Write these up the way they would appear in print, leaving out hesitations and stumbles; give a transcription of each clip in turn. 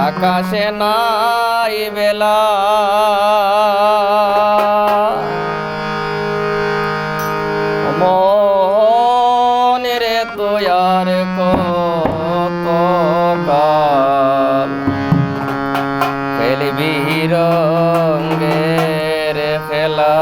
আকাশে নাই বেলা মনে রে তোয়ার কত কাল খেলবি রঙের খেলা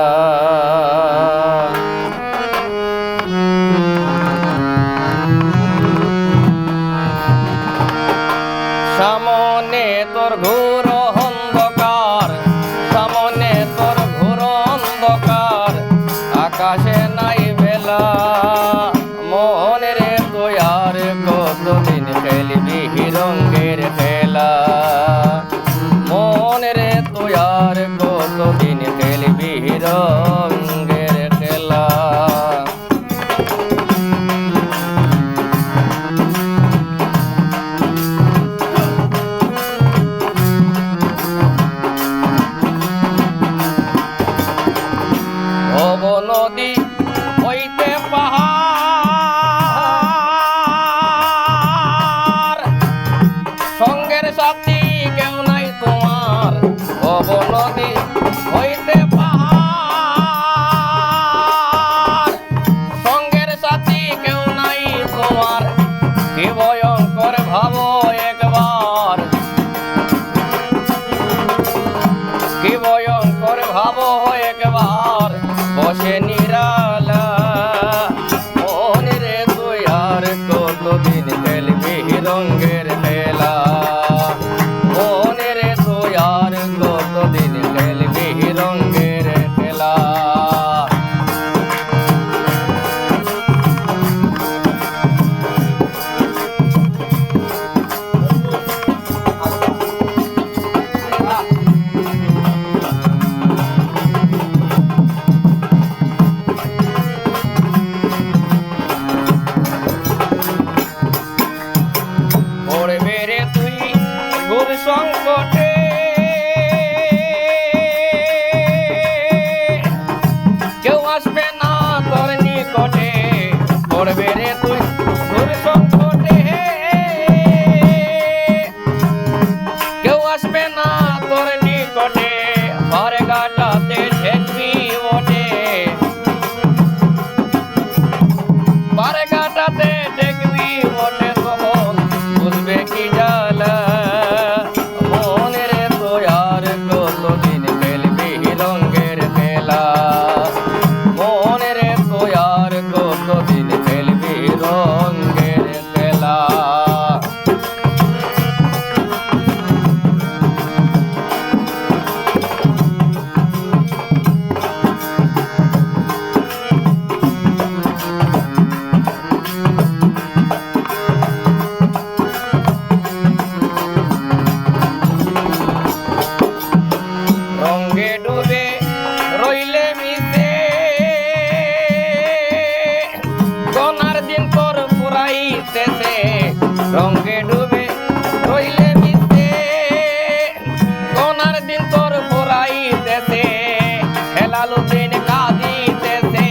সামনে তোর ঘোর অন্ধকার, সামনে তোর ঘোর অন্ধকার, আকাশে নাই বেলা মনে রে তুই আর কতদিন খেলবি রঙের খেলা মনে রে তুই আর কতদিন খেলবি রঙের খেলা। নদী হইতে পাহাড় সঙ্গের সাথী কেউ নাই তোমার, ভব নদী হইতে পাহাড় সঙ্গের সাথী কেউ নাই তোমার, কি ভয়ঙ্কর ভাবো একবার, কি ভয়ঙ্কর ভাবো একবার বসে নিরালা মনে রে তুই আর কতদিন খেলবি রঙের খেলা মনে রে তুই আর কতদিন খেলবি রঙের খেলা। সংকটে কেউ আসবে না তোর নিকটে, পড়বে রে তুই তোর সংকটে কেউ আসবে না তোর নিকটে, পারে গাটাতে ঠেকবি ওঠে, পারে গাটাতে ঠেকবি ওঠে, তখন বুঝবে কি জ্বালা কতদিন খেলবি রঙের খেলা। রঙে ডুবে রইলে মিশে সোনার দিন তোর পুরাইতেছে, রঙে ডুবে রইলে মিশে সোনার দিন তোর পুরাইতেছে, হেলালু দিন কাঁদিতেছে,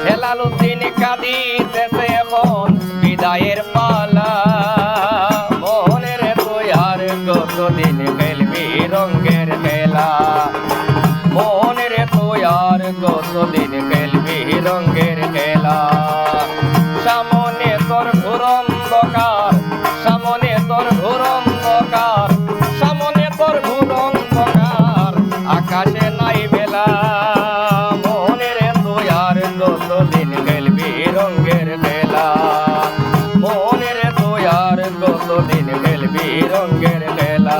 হেলালু দিন কাঁদিতেছে, এখন বিদায়ের পালা মনে রে তুই আর কতদিন খেলবি রঙের খেলা মনে রে তুই আর কতদিন খেলবি রঙের খেলা। সামনে তোর ঘোর অন্ধকার, সামনে তোর ঘোর অন্ধকার, সামনে তোর ঘোর অন্ধকার, আকাশে নাই বেলা মনে রে তুই আর কতদিন খেলবি রঙের খেলা মনে রে তুই আর কতদিন খেলবি রঙের খেলা।